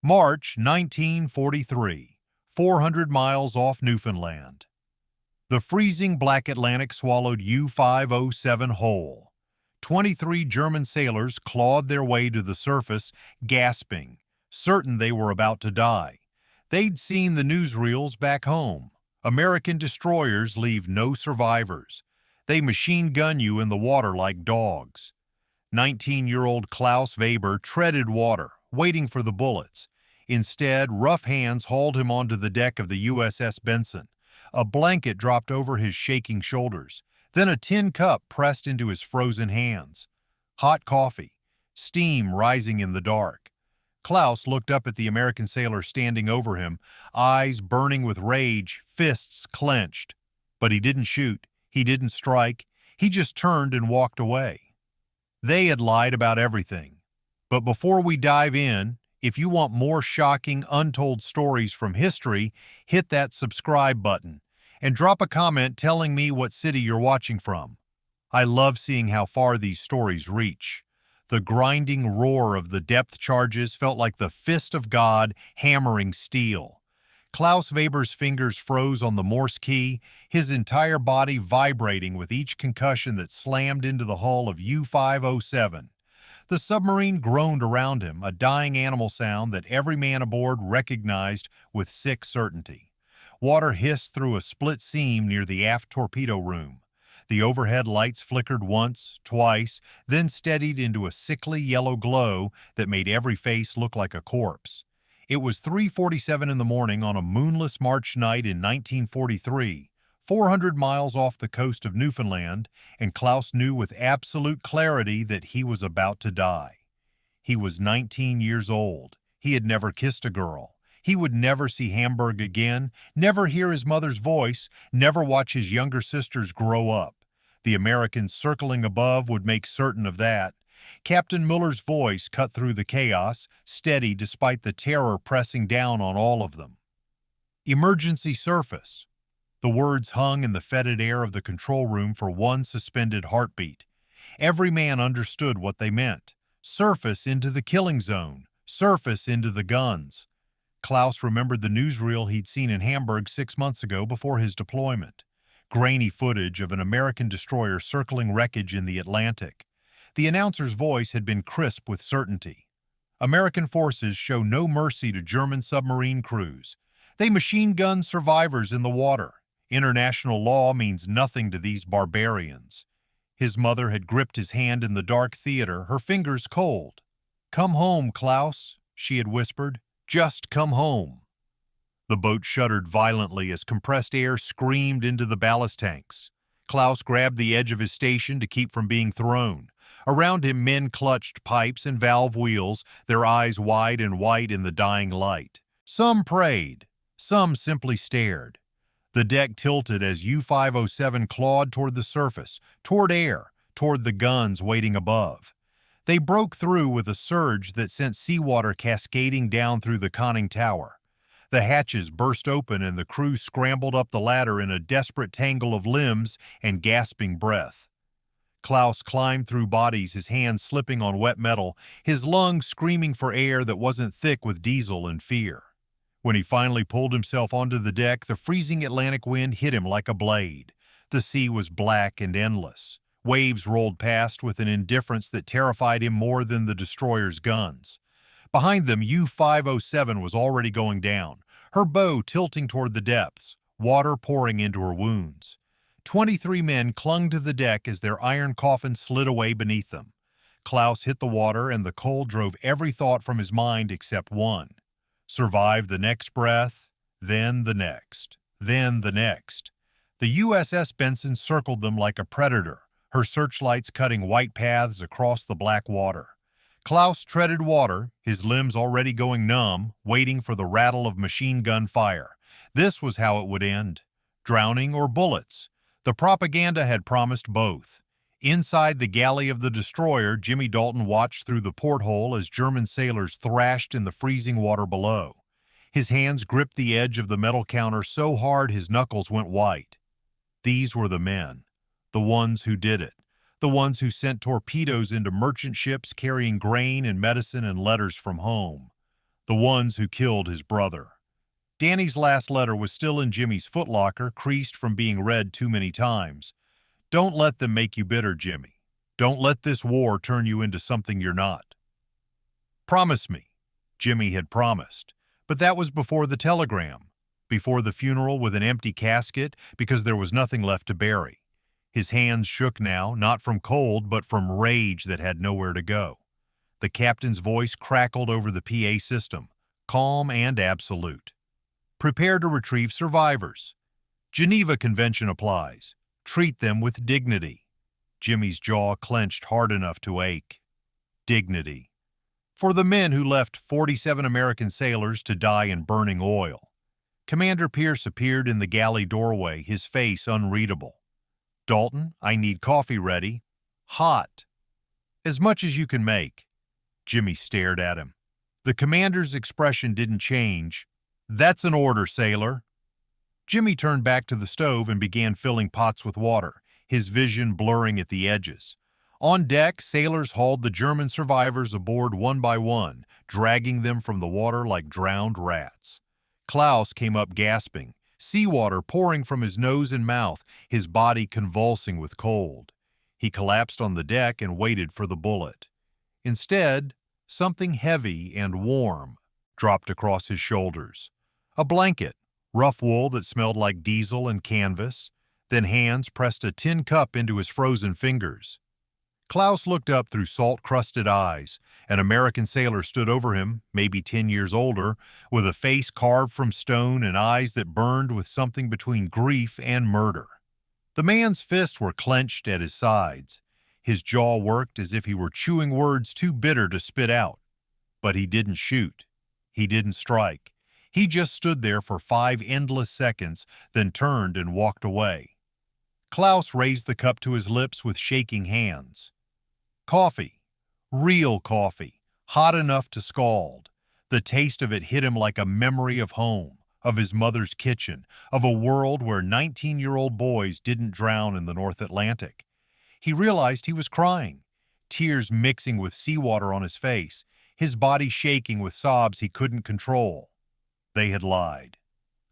March 1943, 400 miles off Newfoundland. The freezing black Atlantic swallowed U-507 whole. 23 German sailors clawed their way to the surface, gasping, certain they were about to die. They'd seen the newsreels back home. American destroyers leave no survivors. They machine gun you in the water like dogs. 19-year-old Klaus Weber treaded water, waiting for the bullets. Instead, rough hands hauled him onto the deck of the USS Benson. A blanket dropped over his shaking shoulders. Then a tin cup pressed into his frozen hands. Hot coffee, steam rising in the dark. Klaus looked up at the American sailor standing over him, eyes burning with rage, fists clenched. But he didn't shoot, he didn't strike, he just turned and walked away. They had lied about everything. But before we dive in, if you want more shocking, untold stories from history, hit that subscribe button and drop a comment telling me what city you're watching from. I love seeing how far these stories reach. The grinding roar of the depth charges felt like the fist of God hammering steel. Klaus Weber's fingers froze on the Morse key, his entire body vibrating with each concussion that slammed into the hull of U-507. The submarine groaned around him, a dying animal sound that every man aboard recognized with sick certainty. Water hissed through a split seam near the aft torpedo room. The overhead lights flickered once, twice, then steadied into a sickly yellow glow that made every face look like a corpse. It was 3:47 in the morning on a moonless March night in 1943, 400 miles off the coast of Newfoundland, and Klaus knew with absolute clarity that he was about to die. He was 19 years old. He had never kissed a girl. He would never see Hamburg again, never hear his mother's voice, never watch his younger sisters grow up. The Americans circling above would make certain of that. Captain Muller's voice cut through the chaos, steady despite the terror pressing down on all of them. Emergency surface. The words hung in the fetid air of the control room for one suspended heartbeat. Every man understood what they meant. Surface into the killing zone. Surface into the guns. Klaus remembered the newsreel he'd seen in Hamburg 6 months ago before his deployment. Grainy footage of an American destroyer circling wreckage in the Atlantic. The announcer's voice had been crisp with certainty. American forces show no mercy to German submarine crews. They machine gun survivors in the water. International law means nothing to these barbarians. His mother had gripped his hand in the dark theater, her fingers cold. "Come home, Klaus," she had whispered. "Just come home." The boat shuddered violently as compressed air screamed into the ballast tanks. Klaus grabbed the edge of his station to keep from being thrown. Around him, men clutched pipes and valve wheels, their eyes wide and white in the dying light. Some prayed. Some simply stared. The deck tilted as U-507 clawed toward the surface, toward air, toward the guns waiting above. They broke through with a surge that sent seawater cascading down through the conning tower. The hatches burst open and the crew scrambled up the ladder in a desperate tangle of limbs and gasping breath. Klaus climbed through bodies, his hands slipping on wet metal, his lungs screaming for air that wasn't thick with diesel and fear. When he finally pulled himself onto the deck, the freezing Atlantic wind hit him like a blade. The sea was black and endless. Waves rolled past with an indifference that terrified him more than the destroyer's guns. Behind them, U-507 was already going down, her bow tilting toward the depths, water pouring into her wounds. 23 men clung to the deck as their iron coffin slid away beneath them. Klaus hit the water, and the cold drove every thought from his mind except one. Survive the next breath, then the next, then the next. The USS Benson circled them like a predator, her searchlights cutting white paths across the black water. Klaus treaded water, his limbs already going numb, waiting for the rattle of machine gun fire. This was how it would end. Drowning or bullets. The propaganda had promised both. Inside the galley of the destroyer, Jimmy Dalton watched through the porthole as German sailors thrashed in the freezing water below. His hands gripped the edge of the metal counter so hard his knuckles went white. These were the men, the ones who did it, the ones who sent torpedoes into merchant ships carrying grain and medicine and letters from home. the ones who killed his brother. Danny's last letter was still in Jimmy's footlocker, creased from being read too many times. Don't let them make you bitter, Jimmy. Don't let this war turn you into something you're not. Promise me. Jimmy had promised. But that was before the telegram, before the funeral with an empty casket, because there was nothing left to bury. His hands shook now, not from cold, but from rage that had nowhere to go. The captain's voice crackled over the PA system, calm and absolute. Prepare to retrieve survivors. Geneva Convention applies. Treat them with dignity. Jimmy's jaw clenched hard enough to ache. Dignity. For the men who left 47 American sailors to die in burning oil. Commander Pierce appeared in the galley doorway, his face unreadable. Dalton, I need coffee ready. Hot. As much as you can make. Jimmy stared at him. The commander's expression didn't change. That's an order, sailor. Jimmy turned back to the stove and began filling pots with water, his vision blurring at the edges. On deck, sailors hauled the German survivors aboard one by one, dragging them from the water like drowned rats. Klaus came up gasping, seawater pouring from his nose and mouth, his body convulsing with cold. He collapsed on the deck and waited for the bullet. Instead, something heavy and warm dropped across his shoulders. A blanket, rough wool that smelled like diesel and canvas. Then hands pressed a tin cup into his frozen fingers. Klaus looked up through salt-crusted eyes. An American sailor stood over him, maybe 10 years older, with a face carved from stone and eyes that burned with something between grief and murder. The man's fists were clenched at his sides. His jaw worked as if he were chewing words too bitter to spit out. But he didn't shoot. He didn't strike. He just stood there for 5 endless seconds, then turned and walked away. Klaus raised the cup to his lips with shaking hands. Coffee. Real coffee. Hot enough to scald. The taste of it hit him like a memory of home, of his mother's kitchen, of a world where 19-year-old boys didn't drown in the North Atlantic. He realized he was crying, tears mixing with seawater on his face, his body shaking with sobs he couldn't control. They had lied.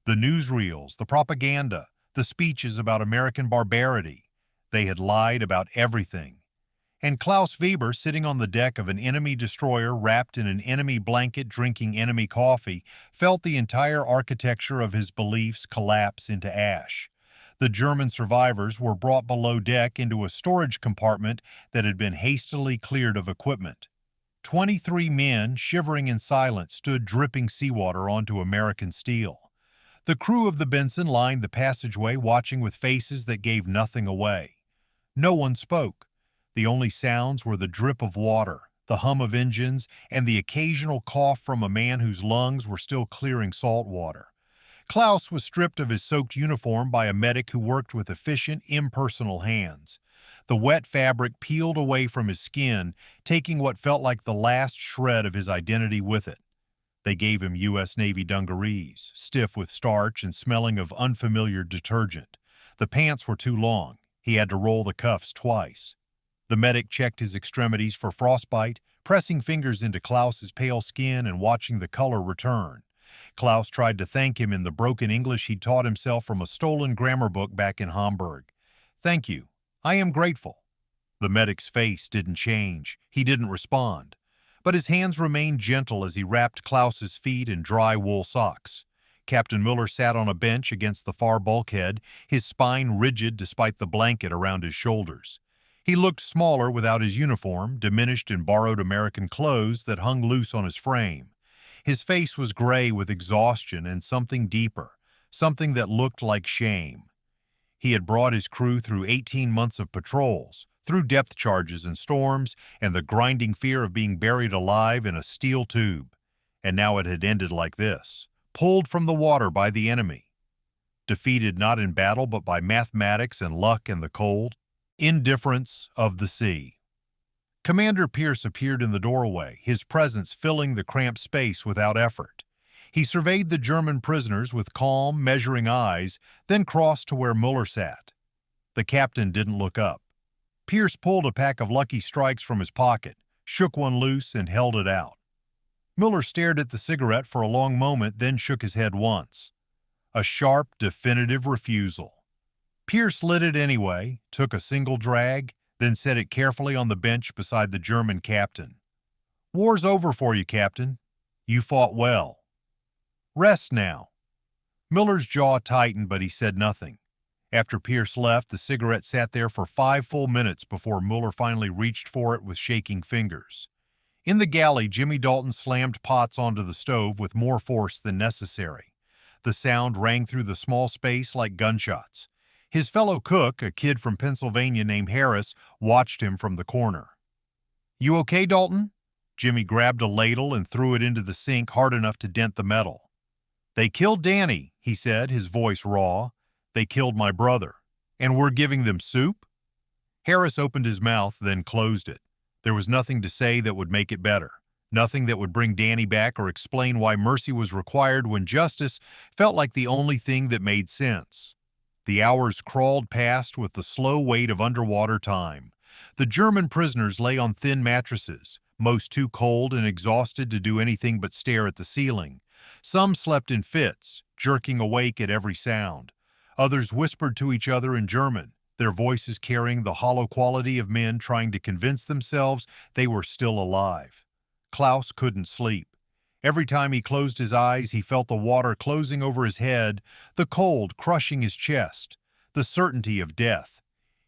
The newsreels, the propaganda, the speeches about American barbarity. They had lied about everything. And Klaus Weber, sitting on the deck of an enemy destroyer wrapped in an enemy blanket drinking enemy coffee, felt the entire architecture of his beliefs collapse into ash. The German survivors were brought below deck into a storage compartment that had been hastily cleared of equipment. 23 men, shivering in silence, stood dripping seawater onto American steel. The crew of the Benson lined the passageway, watching with faces that gave nothing away. No one spoke. The only sounds were the drip of water, the hum of engines, and the occasional cough from a man whose lungs were still clearing salt water. Klaus was stripped of his soaked uniform by a medic who worked with efficient, impersonal hands. The wet fabric peeled away from his skin, taking what felt like the last shred of his identity with it. They gave him U.S. Navy dungarees, stiff with starch and smelling of unfamiliar detergent. The pants were too long. He had to roll the cuffs twice. The medic checked his extremities for frostbite, pressing fingers into Klaus's pale skin and watching the color return. Klaus tried to thank him in the broken English he'd taught himself from a stolen grammar book back in Hamburg. Thank you. I am grateful. The medic's face didn't change. He didn't respond. But his hands remained gentle as he wrapped Klaus's feet in dry wool socks. Captain Muller sat on a bench against the far bulkhead, his spine rigid despite the blanket around his shoulders. He looked smaller without his uniform, diminished in borrowed American clothes that hung loose on his frame. His face was gray with exhaustion and something deeper, something that looked like shame. He had brought his crew through 18 months of patrols, through depth charges and storms, and the grinding fear of being buried alive in a steel tube. And now it had ended like this, pulled from the water by the enemy. Defeated not in battle but by mathematics and luck and the cold. Indifference of the sea. Commander Pierce appeared in the doorway, his presence filling the cramped space without effort. He surveyed the German prisoners with calm, measuring eyes, then crossed to where Muller sat. The captain didn't look up. Pierce pulled a pack of Lucky Strikes from his pocket, shook one loose, and held it out. Miller stared at the cigarette for a long moment, then shook his head once. A sharp, definitive refusal. Pierce lit it anyway, took a single drag, then set it carefully on the bench beside the German captain. "War's over for you, Captain. You fought well. Rest now." Miller's jaw tightened, but he said nothing. After Pierce left, the cigarette sat there for 5 full minutes before Muller finally reached for it with shaking fingers. In the galley, Jimmy Dalton slammed pots onto the stove with more force than necessary. The sound rang through the small space like gunshots. His fellow cook, a kid from Pennsylvania named Harris, watched him from the corner. "You okay, Dalton?" Jimmy grabbed a ladle and threw it into the sink hard enough to dent the metal. "They killed Danny," he said, his voice raw. "They killed my brother. And we're giving them soup?" Harris opened his mouth, then closed it. There was nothing to say that would make it better. Nothing that would bring Danny back or explain why mercy was required when justice felt like the only thing that made sense. The hours crawled past with the slow weight of underwater time. The German prisoners lay on thin mattresses, most too cold and exhausted to do anything but stare at the ceiling. Some slept in fits, jerking awake at every sound. Others whispered to each other in German, their voices carrying the hollow quality of men trying to convince themselves they were still alive. Klaus couldn't sleep. Every time he closed his eyes, he felt the water closing over his head, the cold crushing his chest, the certainty of death.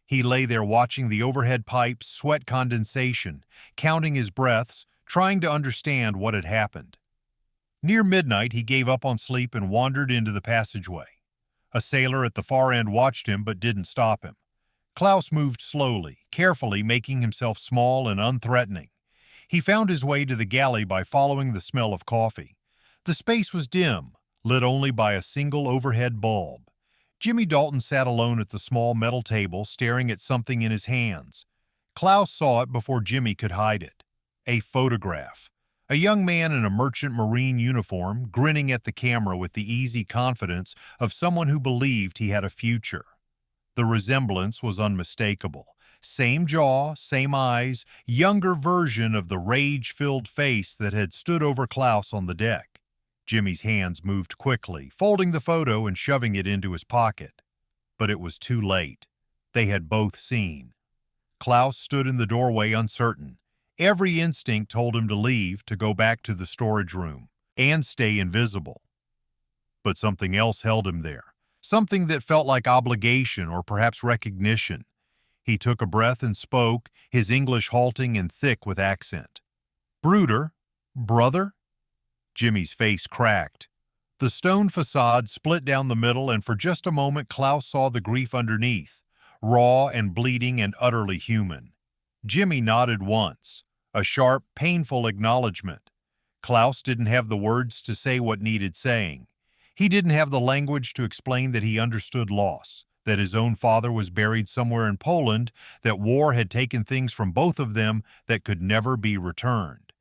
He lay there watching the overhead pipes, sweat condensation, counting his breaths, trying to understand what had happened. Near midnight, he gave up on sleep and wandered into the passageway. A sailor at the far end watched him but didn't stop him. Klaus moved slowly, carefully, making himself small and unthreatening. He found his way to the galley by following the smell of coffee. The space was dim, lit only by a single overhead bulb. Jimmy Dalton sat alone at the small metal table, staring at something in his hands. Klaus saw it before Jimmy could hide it. A photograph. A young man in a merchant marine uniform, grinning at the camera with the easy confidence of someone who believed he had a future. The resemblance was unmistakable. Same jaw, same eyes, younger version of the rage-filled face that had stood over Klaus on the deck. Jimmy's hands moved quickly, folding the photo and shoving it into his pocket. But it was too late. They had both seen. Klaus stood in the doorway uncertain. Every instinct told him to leave, to go back to the storage room, and stay invisible. But something else held him there, something that felt like obligation or perhaps recognition. He took a breath and spoke, his English halting and thick with accent. "Bruder? Brother?" Jimmy's face cracked. The stone facade split down the middle, and for just a moment Klaus saw the grief underneath, raw and bleeding and utterly human. Jimmy nodded once, a sharp, painful acknowledgement. Klaus didn't have the words to say what needed saying. He didn't have the language to explain that he understood loss, that his own father was buried somewhere in Poland, that war had taken things from both of them that could never be returned.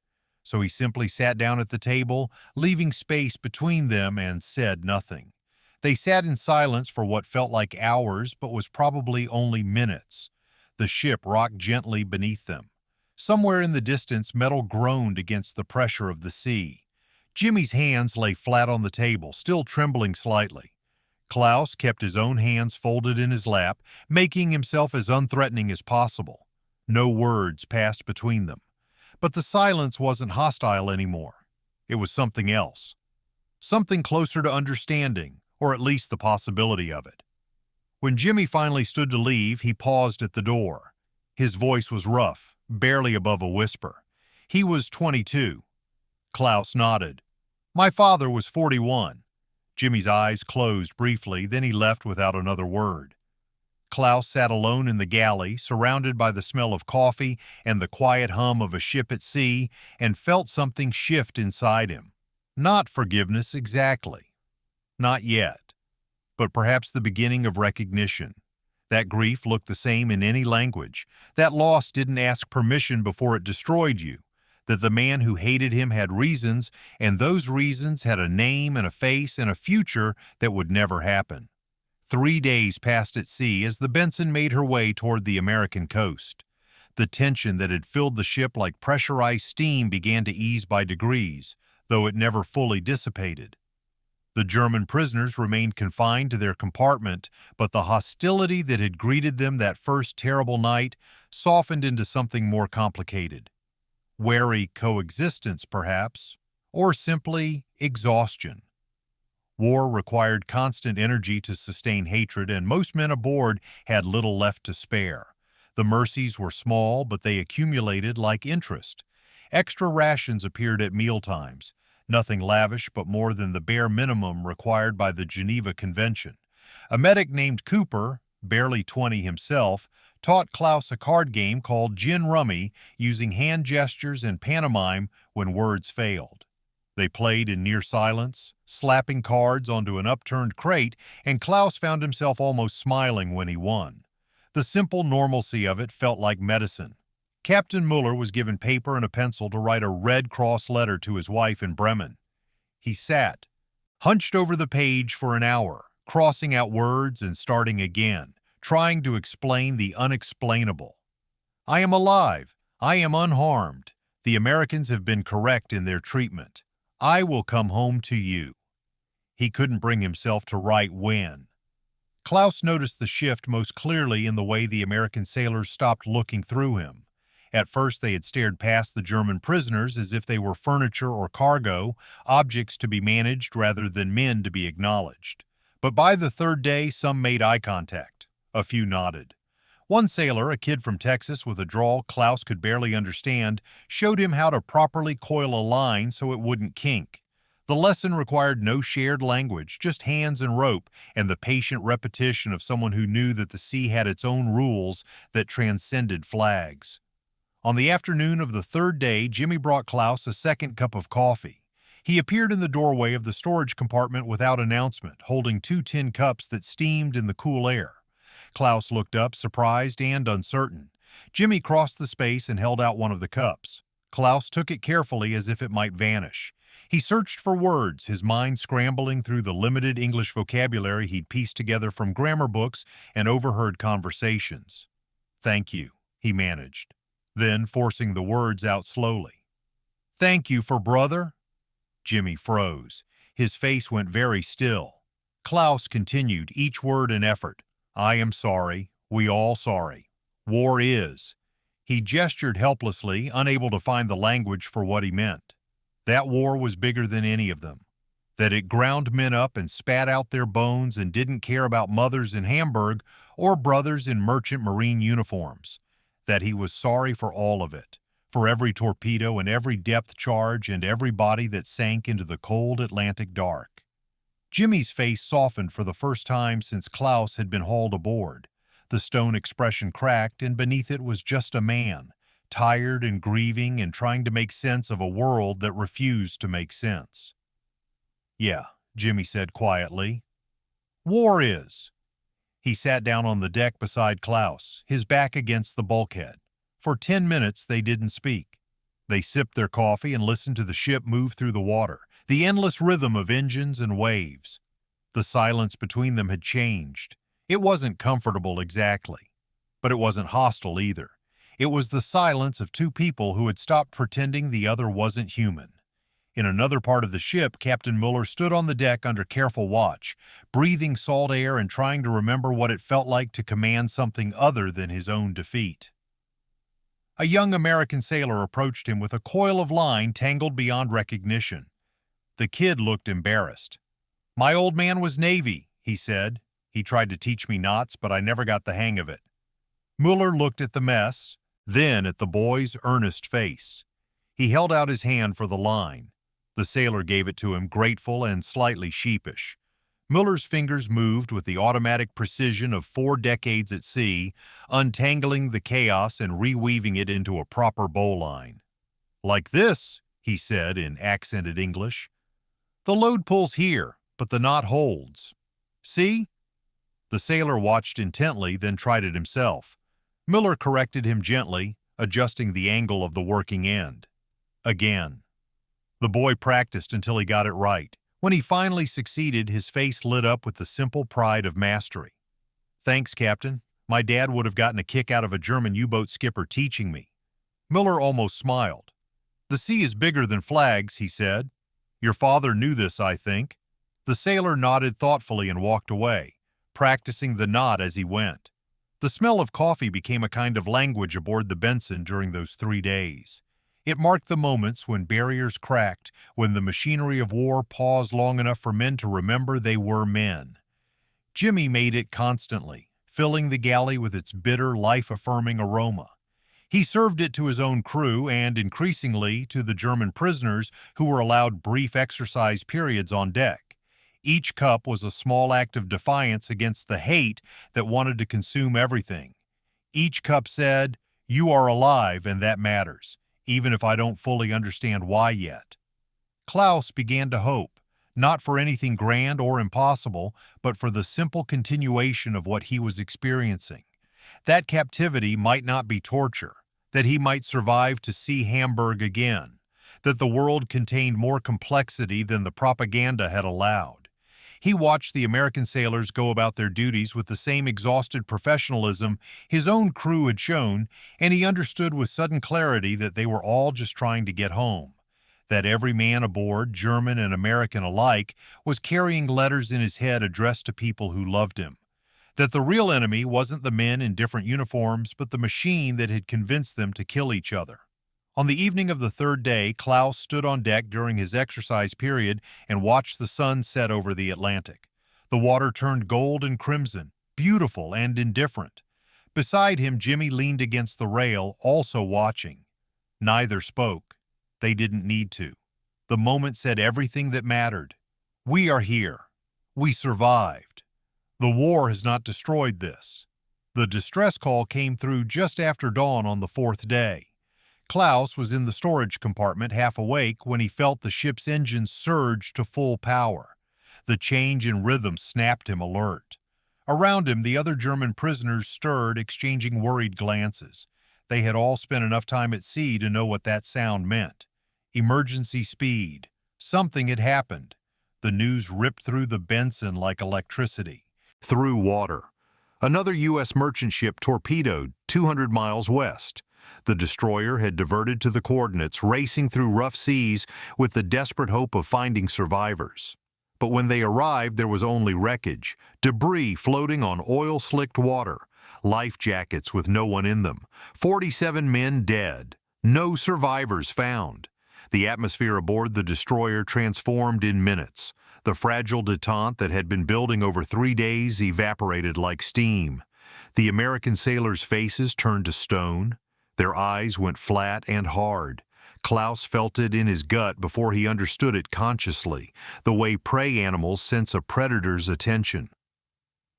So he simply sat down at the table, leaving space between them, and said nothing. They sat in silence for what felt like hours, but was probably only minutes. The ship rocked gently beneath them. Somewhere in the distance, metal groaned against the pressure of the sea. Jimmy's hands lay flat on the table, still trembling slightly. Klaus kept his own hands folded in his lap, making himself as unthreatening as possible. No words passed between them. But the silence wasn't hostile anymore. It was something else. Something closer to understanding, or at least the possibility of it. When Jimmy finally stood to leave, he paused at the door. His voice was rough, barely above a whisper. He was 22. Klaus nodded. "My father was 41. Jimmy's eyes closed briefly, then he left without another word. Klaus sat alone in the galley, surrounded by the smell of coffee and the quiet hum of a ship at sea, and felt something shift inside him. Not forgiveness exactly. Not yet. But perhaps the beginning of recognition. That grief looked the same in any language. That loss didn't ask permission before it destroyed you. That the man who hated him had reasons, and those reasons had a name and a face and a future that would never happen. 3 days passed at sea as the Benson made her way toward the American coast. The tension that had filled the ship like pressurized steam began to ease by degrees, though it never fully dissipated. The German prisoners remained confined to their compartment, but the hostility that had greeted them that first terrible night softened into something more complicated. Wary coexistence, perhaps, or simply exhaustion. War required constant energy to sustain hatred, and most men aboard had little left to spare. The mercies were small, but they accumulated like interest. Extra rations appeared at mealtimes, nothing lavish but more than the bare minimum required by the Geneva Convention. A medic named Cooper, barely 20 himself, taught Klaus a card game called Gin Rummy using hand gestures and pantomime when words failed. They played in near silence, slapping cards onto an upturned crate, and Klaus found himself almost smiling when he won. The simple normalcy of it felt like medicine. Captain Muller was given paper and a pencil to write a Red Cross letter to his wife in Bremen. He sat, hunched over the page for an hour, crossing out words and starting again, trying to explain the unexplainable. I am alive. I am unharmed. The Americans have been correct in their treatment. I will come home to you. He couldn't bring himself to write when. Klaus noticed the shift most clearly in the way the American sailors stopped looking through him. At first they had stared past the German prisoners as if they were furniture or cargo, objects to be managed rather than men to be acknowledged. But by the third day some made eye contact. A few nodded. One sailor, a kid from Texas with a drawl Klaus could barely understand, showed him how to properly coil a line so it wouldn't kink. The lesson required no shared language, just hands and rope, and the patient repetition of someone who knew that the sea had its own rules that transcended flags. On the afternoon of the third day, Jimmy brought Klaus a second cup of coffee. He appeared in the doorway of the storage compartment without announcement, holding 2 tin cups that steamed in the cool air. Klaus looked up, surprised and uncertain. Jimmy crossed the space and held out one of the cups. Klaus took it carefully as if it might vanish. He searched for words, his mind scrambling through the limited English vocabulary he'd pieced together from grammar books and overheard conversations. "Thank you," he managed, then forcing the words out slowly. "Thank you for brother?" Jimmy froze. His face went very still. Klaus continued, each word an effort. "I am sorry. We all sorry. War is." He gestured helplessly, unable to find the language for what he meant. That war was bigger than any of them. That it ground men up and spat out their bones and didn't care about mothers in Hamburg or brothers in merchant marine uniforms. That he was sorry for all of it, for every torpedo and every depth charge and every body that sank into the cold Atlantic dark. Jimmy's face softened for the first time since Klaus had been hauled aboard. The stone expression cracked, and beneath it was just a man, tired and grieving and trying to make sense of a world that refused to make sense. "Yeah," Jimmy said quietly. "War is." He sat down on the deck beside Klaus, his back against the bulkhead. For 10 minutes they didn't speak. They sipped their coffee and listened to the ship move through the water, the endless rhythm of engines and waves. The silence between them had changed. It wasn't comfortable exactly, but it wasn't hostile either. It was the silence of 2 people who had stopped pretending the other wasn't human. In another part of the ship, Captain Muller stood on the deck under careful watch, breathing salt air and trying to remember what it felt like to command something other than his own defeat. A young American sailor approached him with a coil of line tangled beyond recognition. The kid looked embarrassed. "My old man was Navy," he said. "He tried to teach me knots, but I never got the hang of it." Muller looked at the mess, then at the boy's earnest face. He held out his hand for the line. The sailor gave it to him, grateful and slightly sheepish. Muller's fingers moved with the automatic precision of 4 decades at sea, untangling the chaos and reweaving it into a proper bowline. "Like this," he said in accented English. "The load pulls here, but the knot holds. See?" The sailor watched intently, then tried it himself. Muller corrected him gently, adjusting the angle of the working end. Again. The boy practiced until he got it right. When he finally succeeded, his face lit up with the simple pride of mastery. "Thanks, Captain. My dad would have gotten a kick out of a German U-boat skipper teaching me. Miller almost smiled. The sea is bigger than flags, he said. Your father knew this, I think. The sailor nodded thoughtfully and walked away, practicing the nod as he went. The smell of coffee became a kind of language aboard the Benson during those 3 days. It marked the moments when barriers cracked, when the machinery of war paused long enough for men to remember they were men. Jimmy made it constantly, filling the galley with its bitter, life-affirming aroma. He served it to his own crew and, increasingly, to the German prisoners who were allowed brief exercise periods on deck. Each cup was a small act of defiance against the hate that wanted to consume everything. Each cup said, "You are alive and that matters, even if I don't fully understand why yet." Klaus began to hope, not for anything grand or impossible, but for the simple continuation of what he was experiencing. That captivity might not be torture, that he might survive to see Hamburg again, that the world contained more complexity than the propaganda had allowed. He watched the American sailors go about their duties with the same exhausted professionalism his own crew had shown, and he understood with sudden clarity that they were all just trying to get home, that every man aboard, German and American alike, was carrying letters in his head addressed to people who loved him, that the real enemy wasn't the men in different uniforms, but the machine that had convinced them to kill each other. On the evening of the 3rd day, Klaus stood on deck during his exercise period and watched the sun set over the Atlantic. The water turned gold and crimson, beautiful and indifferent. Beside him, Jimmy leaned against the rail, also watching. Neither spoke. They didn't need to. The moment said everything that mattered. We are here. We survived. The war has not destroyed this. The distress call came through just after dawn on the 4th day. Klaus was in the storage compartment half awake when he felt the ship's engines surge to full power. The change in rhythm snapped him alert. Around him, the other German prisoners stirred, exchanging worried glances. They had all spent enough time at sea to know what that sound meant. Emergency speed. Something had happened. The news ripped through the Benson like electricity. Through water. Another U.S. merchant ship torpedoed 200 miles west. The destroyer had diverted to the coordinates, racing through rough seas with the desperate hope of finding survivors. But when they arrived, there was only wreckage, debris floating on oil-slicked water, life jackets with no one in them, 47 men dead, no survivors found. The atmosphere aboard the destroyer transformed in minutes. The fragile detente that had been building over 3 days evaporated like steam. The American sailors' faces turned to stone. Their eyes went flat and hard. Klaus felt it in his gut before he understood it consciously, the way prey animals sense a predator's attention.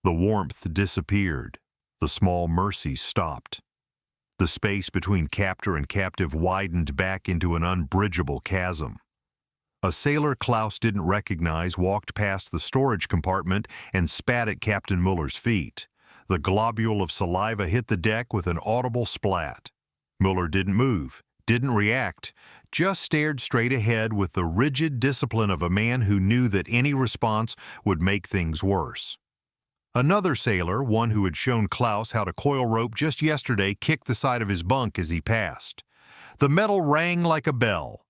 The warmth disappeared. The small mercies stopped. The space between captor and captive widened back into an unbridgeable chasm. A sailor Klaus didn't recognize walked past the storage compartment and spat at Captain Muller's feet. The globule of saliva hit the deck with an audible splat. Muller didn't move, didn't react, just stared straight ahead with the rigid discipline of a man who knew that any response would make things worse. Another sailor, one who had shown Klaus how to coil rope just yesterday, kicked the side of his bunk as he passed. The metal rang like a bell.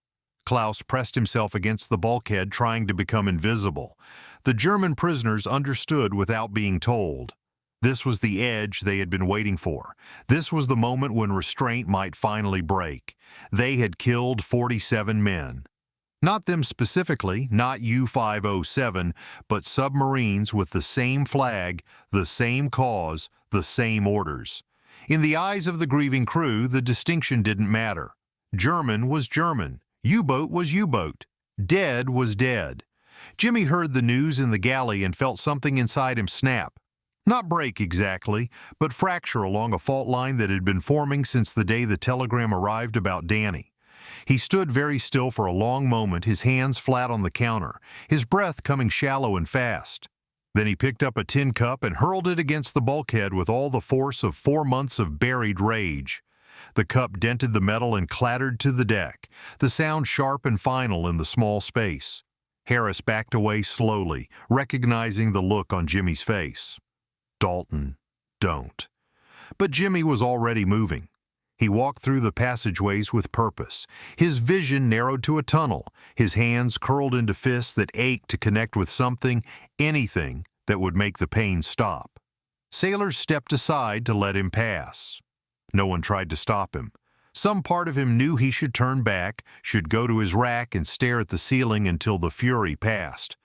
Klaus pressed himself against the bulkhead, trying to become invisible. The German prisoners understood without being told. This was the edge they had been waiting for. This was the moment when restraint might finally break. They had killed 47 men. Not them specifically, not U-507, but submarines with the same flag, the same cause, the same orders. In the eyes of the grieving crew, the distinction didn't matter. German was German. U-boat was U-boat. Dead was dead. Jimmy heard the news in the galley and felt something inside him snap. Not break exactly, but fracture along a fault line that had been forming since the day the telegram arrived about Danny. He stood very still for a long moment, his hands flat on the counter, his breath coming shallow and fast. Then he picked up a tin cup and hurled it against the bulkhead with all the force of 4 months of buried rage. The cup dented the metal and clattered to the deck, the sound sharp and final in the small space. Harris backed away slowly, recognizing the look on Jimmy's face. Dalton, don't. But Jimmy was already moving. He walked through the passageways with purpose. His vision narrowed to a tunnel, his hands curled into fists that ached to connect with something, anything, that would make the pain stop. Sailors stepped aside to let him pass. No one tried to stop him. Some part of him knew he should turn back, should go to his rack and stare at the ceiling until the fury passed.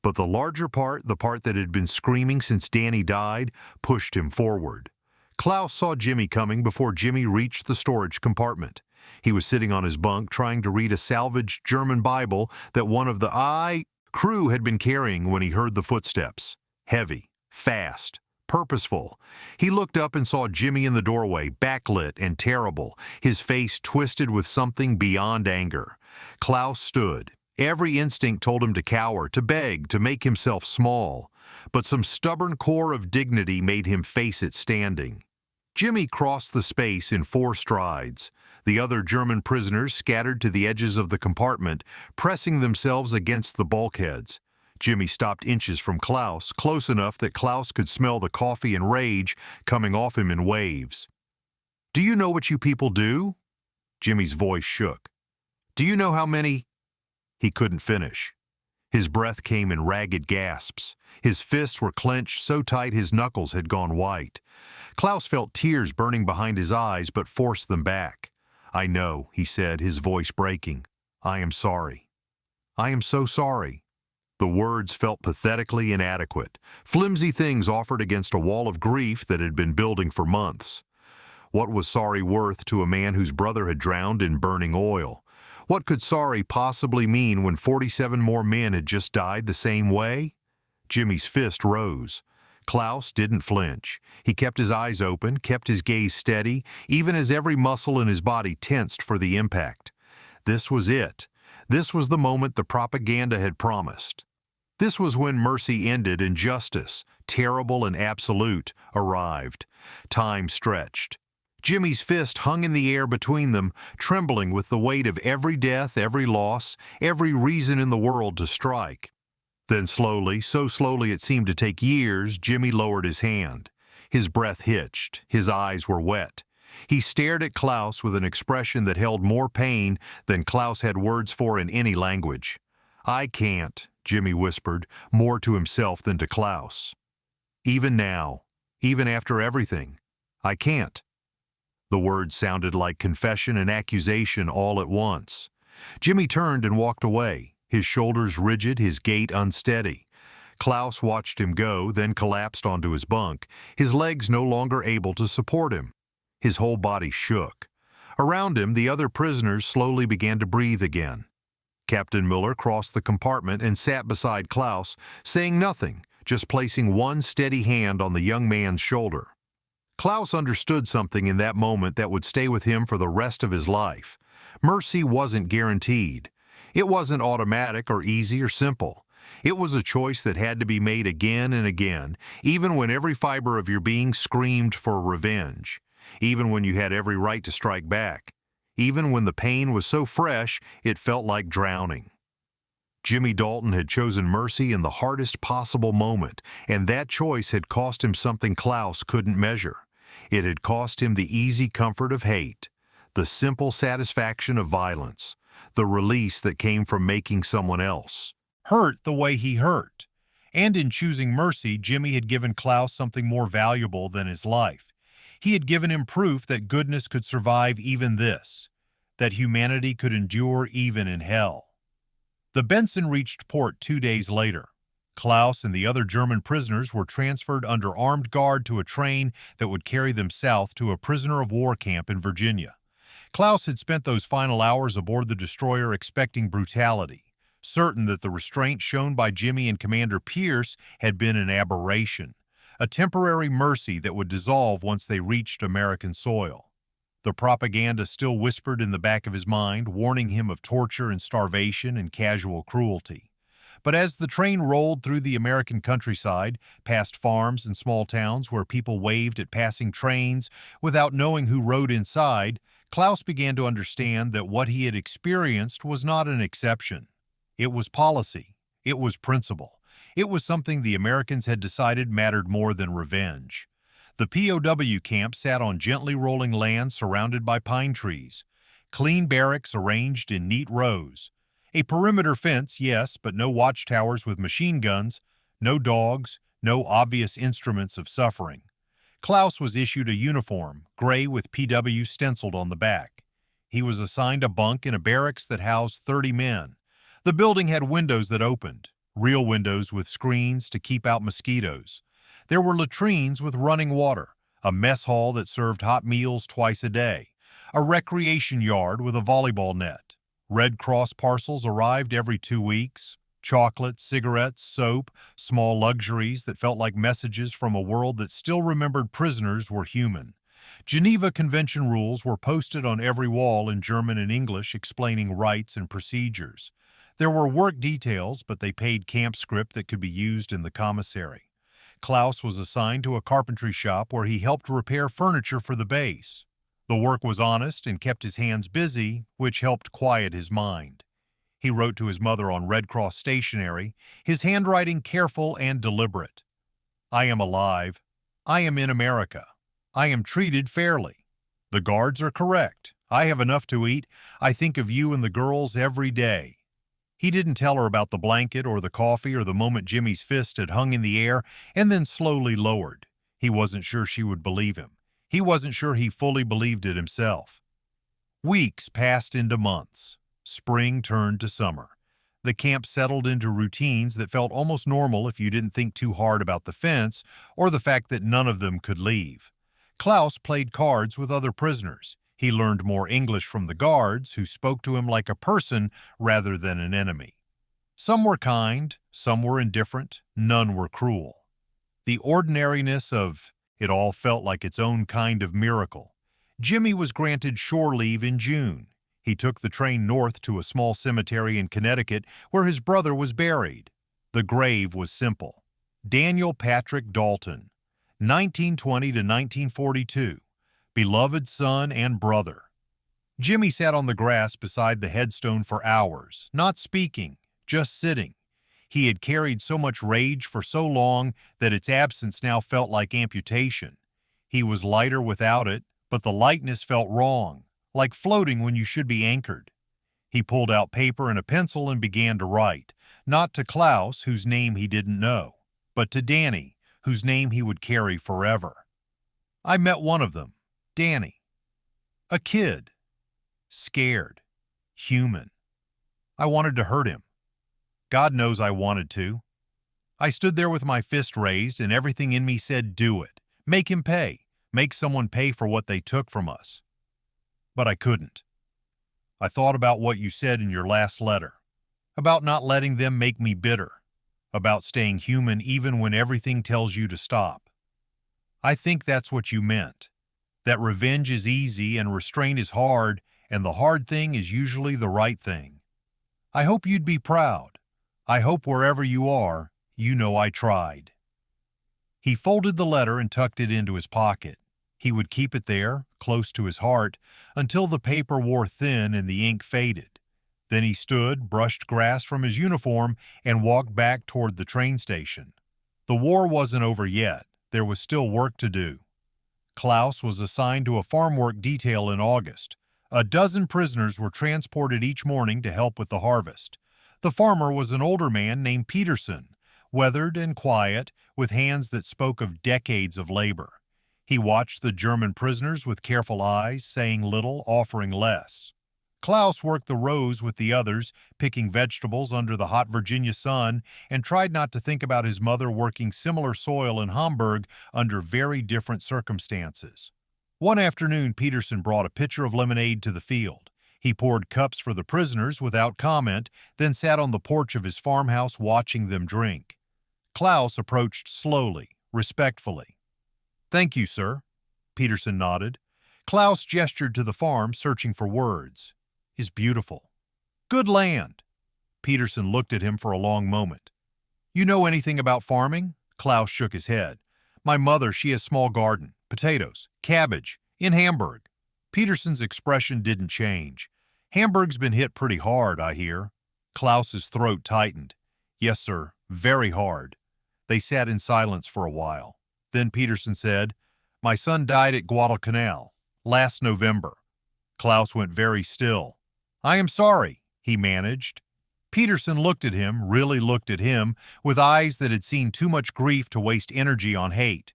But the larger part, the part that had been screaming since Danny died, pushed him forward. Klaus saw Jimmy coming before Jimmy reached the storage compartment. He was sitting on his bunk trying to read a salvaged German Bible that one of the crew had been carrying when he heard the footsteps. Heavy, fast, purposeful. He looked up and saw Jimmy in the doorway, backlit and terrible, his face twisted with something beyond anger. Klaus stood. Every instinct told him to cower, to beg, to make himself small. But some stubborn core of dignity made him face it standing. Jimmy crossed the space in 4 strides. The other German prisoners scattered to the edges of the compartment, pressing themselves against the bulkheads. Jimmy stopped inches from Klaus, close enough that Klaus could smell the coffee and rage coming off him in waves. "Do you know what you people do?" Jimmy's voice shook. "Do you know how many—" He couldn't finish. His breath came in ragged gasps. His fists were clenched so tight his knuckles had gone white. Klaus felt tears burning behind his eyes but forced them back. "I know," he said, his voice breaking. "I am sorry. I am so sorry." The words felt pathetically inadequate, flimsy things offered against a wall of grief that had been building for months. What was sorry worth to a man whose brother had drowned in burning oil? What could sorry possibly mean when 47 more men had just died the same way? Jimmy's fist rose. Klaus didn't flinch. He kept his eyes open, kept his gaze steady, even as every muscle in his body tensed for the impact. This was it. This was the moment the propaganda had promised. This was when mercy ended and justice, terrible and absolute, arrived. Time stretched. Jimmy's fist hung in the air between them, trembling with the weight of every death, every loss, every reason in the world to strike. Then slowly, so slowly it seemed to take years, Jimmy lowered his hand. His breath hitched. His eyes were wet. He stared at Klaus with an expression that held more pain than Klaus had words for in any language. "I can't," Jimmy whispered, more to himself than to Klaus. "Even now, even after everything, I can't." The words sounded like confession and accusation all at once. Jimmy turned and walked away, his shoulders rigid, his gait unsteady. Klaus watched him go, then collapsed onto his bunk, his legs no longer able to support him. His whole body shook. Around him, the other prisoners slowly began to breathe again. Captain Miller crossed the compartment and sat beside Klaus, saying nothing, just placing one steady hand on the young man's shoulder. Klaus understood something in that moment that would stay with him for the rest of his life. Mercy wasn't guaranteed. It wasn't automatic or easy or simple. It was a choice that had to be made again and again, even when every fiber of your being screamed for revenge, even when you had every right to strike back, even when the pain was so fresh it felt like drowning. Jimmy Dalton had chosen mercy in the hardest possible moment, and that choice had cost him something Klaus couldn't measure. It had cost him the easy comfort of hate, the simple satisfaction of violence, the release that came from making someone else hurt the way he hurt. And in choosing mercy, Jimmy had given Klaus something more valuable than his life. He had given him proof that goodness could survive even this, that humanity could endure even in hell. The Benson reached port 2 days later. Klaus and the other German prisoners were transferred under armed guard to a train that would carry them south to a prisoner of war camp in Virginia. Klaus had spent those final hours aboard the destroyer expecting brutality, certain that the restraint shown by Jimmy and Commander Pierce had been an aberration, a temporary mercy that would dissolve once they reached American soil. The propaganda still whispered in the back of his mind, warning him of torture and starvation and casual cruelty. But as the train rolled through the American countryside, past farms and small towns where people waved at passing trains without knowing who rode inside, Klaus began to understand that what he had experienced was not an exception. It was policy. It was principle. It was something the Americans had decided mattered more than revenge. The POW camp sat on gently rolling land surrounded by pine trees. Clean barracks arranged in neat rows. A perimeter fence, yes, but no watchtowers with machine guns, no dogs, no obvious instruments of suffering. Klaus was issued a uniform, gray with PW stenciled on the back. He was assigned a bunk in a barracks that housed 30 men. The building had windows that opened, real windows with screens to keep out mosquitoes. There were latrines with running water, a mess hall that served hot meals twice a day, a recreation yard with a volleyball net. Red Cross parcels arrived every 2 weeks. Chocolate, cigarettes, soap, small luxuries that felt like messages from a world that still remembered prisoners were human. Geneva Convention rules were posted on every wall in German and English explaining rights and procedures. There were work details, but they paid camp script that could be used in the commissary. Klaus was assigned to a carpentry shop where he helped repair furniture for the base. The work was honest and kept his hands busy, which helped quiet his mind. He wrote to his mother on Red Cross stationery, his handwriting careful and deliberate. I am alive. I am in America. I am treated fairly. The guards are correct. I have enough to eat. I think of you and the girls every day. He didn't tell her about the blanket or the coffee or the moment Jimmy's fist had hung in the air and then slowly lowered. He wasn't sure she would believe him. He wasn't sure he fully believed it himself. Weeks passed into months. Spring turned to summer. The camp settled into routines that felt almost normal if you didn't think too hard about the fence or the fact that none of them could leave. Klaus played cards with other prisoners. He learned more English from the guards, who spoke to him like a person rather than an enemy. Some were kind, some were indifferent, none were cruel. The ordinariness of it all felt like its own kind of miracle. Jimmy was granted shore leave in June. He took the train north to a small cemetery in Connecticut where his brother was buried. The grave was simple. Daniel Patrick Dalton, 1920 to 1942, beloved son and brother. Jimmy sat on the grass beside the headstone for hours, not speaking, just sitting. He had carried so much rage for so long that its absence now felt like amputation. He was lighter without it, but the lightness felt wrong, like floating when you should be anchored. He pulled out paper and a pencil and began to write, not to Klaus, whose name he didn't know, but to Danny, whose name he would carry forever. I met one of them, Danny. A kid. Scared. Human. I wanted to hurt him. God knows I wanted to. I stood there with my fist raised and everything in me said, do it. Make him pay. Make someone pay for what they took from us. But I couldn't. I thought about what you said in your last letter, about not letting them make me bitter, about staying human even when everything tells you to stop. I think that's what you meant, that revenge is easy and restraint is hard, and the hard thing is usually the right thing. I hope you'd be proud. I hope wherever you are, you know I tried. He folded the letter and tucked it into his pocket. He would keep it there, close to his heart, until the paper wore thin and the ink faded. Then he stood, brushed grass from his uniform, and walked back toward the train station. The war wasn't over yet. There was still work to do. Klaus was assigned to a farm work detail in August. A dozen prisoners were transported each morning to help with the harvest. The farmer was an older man named Peterson, weathered and quiet, with hands that spoke of decades of labor. He watched the German prisoners with careful eyes, saying little, offering less. Klaus worked the rows with the others, picking vegetables under the hot Virginia sun, and tried not to think about his mother working similar soil in Hamburg under very different circumstances. One afternoon, Peterson brought a pitcher of lemonade to the field. He poured cups for the prisoners without comment, then sat on the porch of his farmhouse watching them drink. Klaus approached slowly, respectfully. "Thank you, sir." Peterson nodded. Klaus gestured to the farm, searching for words. "Is beautiful. Good land." Peterson looked at him for a long moment. "You know anything about farming?" Klaus shook his head. "My mother, she has small garden, potatoes, cabbage, in Hamburg." Peterson's expression didn't change. "Hamburg's been hit pretty hard, I hear." Klaus's throat tightened. "Yes, sir, very hard." They sat in silence for a while. Then Peterson said, My son died at Guadalcanal last November. Klaus went very still. I am sorry, he managed. Peterson looked at him, really looked at him, with eyes that had seen too much grief to waste energy on hate.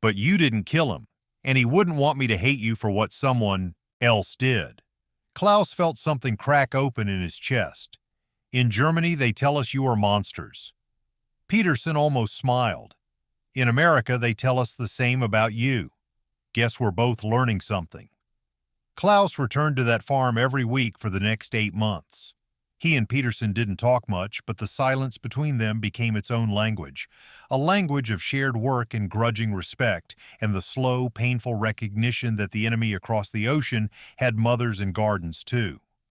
But you didn't kill him, and he wouldn't want me to hate you for what someone else did. Klaus felt something crack open in his chest. In Germany, they tell us you are monsters. Peterson almost smiled. In America, they tell us the same about you. Guess we're both learning something. Klaus returned to that farm every week for the next 8 months. He and Peterson didn't talk much, but the silence between them became its own language, a language of shared work and grudging respect, and the slow, painful recognition that the enemy across the ocean had mothers and gardens too.